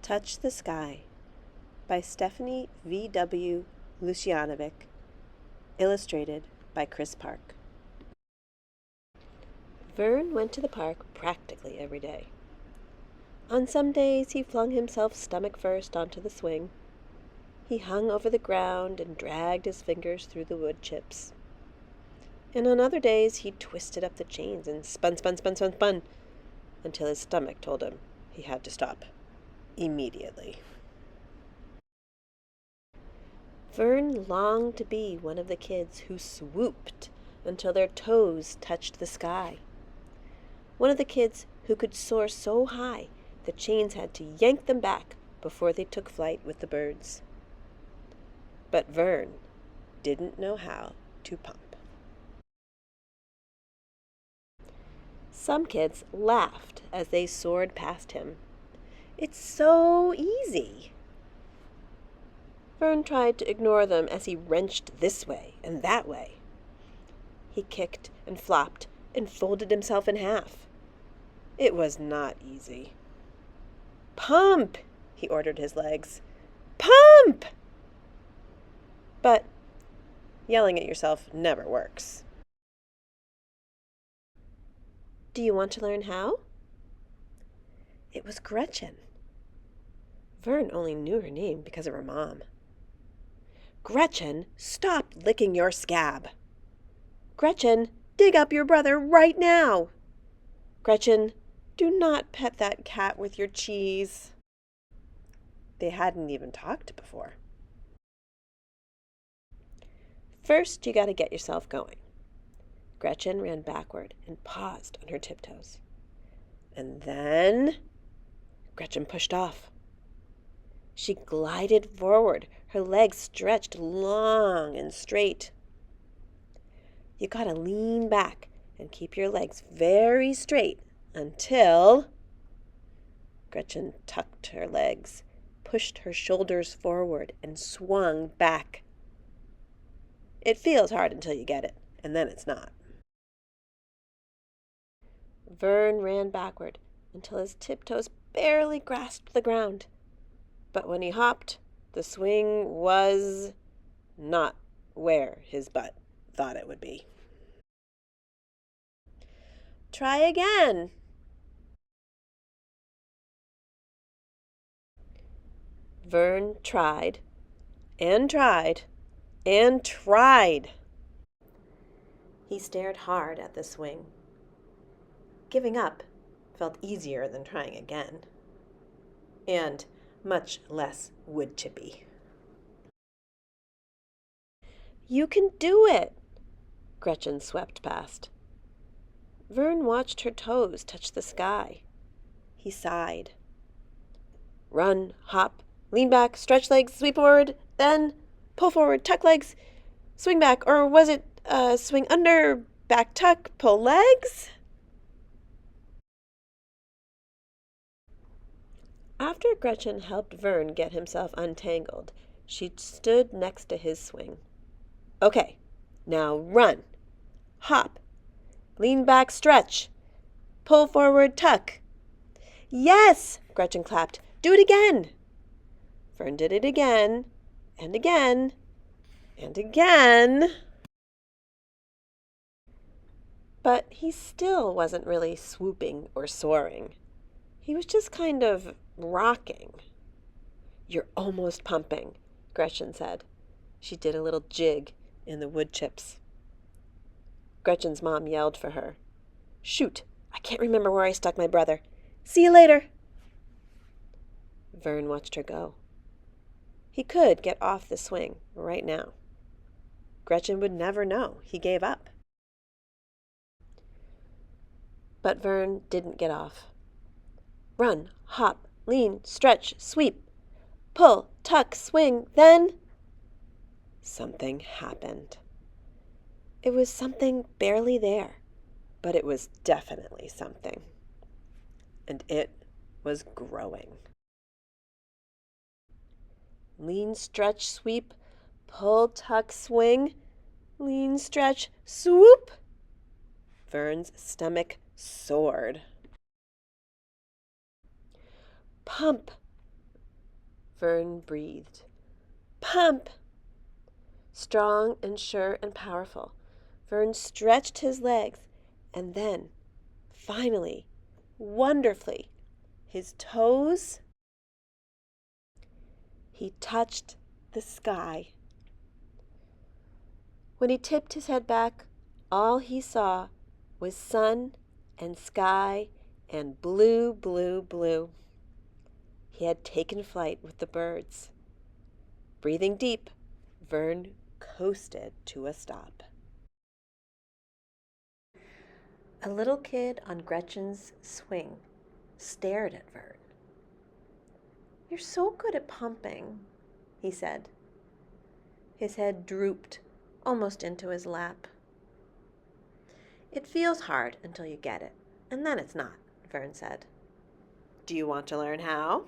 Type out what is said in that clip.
Touch the Sky by Stephanie V.W. Lucianovic, illustrated by Chris Park. Vern went to the park practically every day. On some days he flung himself stomach first onto the swing. He hung over the ground and dragged his fingers through the wood chips. And on other days he twisted up the chains and spun until his stomach told him he had to stop immediately. Vern longed to be one of the kids who swooped until their toes touched the sky. One of the kids who could soar so high the chains had to yank them back before they took flight with the birds. But Vern didn't know how to pump. Some kids laughed as they soared past him. "It's so easy." Vern tried to ignore them as he wrenched this way and that way. He kicked and flopped and folded himself in half. It was not easy. "Pump!" he ordered his legs. "Pump!" But yelling at yourself never works. Do you want to learn how? It was Gretchen. Vern only knew her name because of her mom. "Gretchen, stop licking your scab." "Gretchen, dig up your brother right now." "Gretchen, do not pet that cat with your cheese." They hadn't even talked before. First, you got to get yourself going. Gretchen ran backward and paused on her tiptoes. And then Gretchen pushed off. She glided forward, her legs stretched long and straight. You gotta lean back and keep your legs very straight until Gretchen tucked her legs, pushed her shoulders forward, and swung back. It feels hard until you get it, and then it's not. Vern ran backward until his tiptoes barely grasped the ground. But when he hopped, the swing was not where his butt thought it would be. Try again. Vern tried and tried and tried. He stared hard at the swing. Giving up felt easier than trying again, and much less wood chippy. "You can do it!" Gretchen swept past. Vern watched her toes touch the sky. He sighed. Run, hop, lean back, stretch legs, sweep forward, then pull forward, tuck legs, swing back, or was it swing under, back tuck, pull legs? After Gretchen helped Vern get himself untangled, she stood next to his swing. "Okay, now run, hop, lean back, stretch, pull forward, tuck." "Yes!" Gretchen clapped. "Do it again." Vern did it again, and again, and again. But he still wasn't really swooping or soaring. He was just kind of rocking. "You're almost pumping," Gretchen said. She did a little jig in the wood chips. Gretchen's mom yelled for her. "Shoot, I can't remember where I stuck my brother. See you later." Vern watched her go. He could get off the swing right now. Gretchen would never know he gave up. But Vern didn't get off. Run, hop, lean, stretch, sweep, pull, tuck, swing, then something happened. It was something barely there, but it was definitely something. And it was growing. Lean, stretch, sweep, pull, tuck, swing, lean, stretch, swoop. Vern's stomach soared. "Pump," Vern breathed. Pump! Strong and sure and powerful, Vern stretched his legs, and then, finally, wonderfully, his toes, he touched the sky. When he tipped his head back, all he saw was sun and sky and blue, blue, blue. He had taken flight with the birds. Breathing deep, Vern coasted to a stop. A little kid on Gretchen's swing stared at Vern. "You're so good at pumping," he said. His head drooped almost into his lap. "It feels hard until you get it, and then it's not," Vern said. "Do you want to learn how?"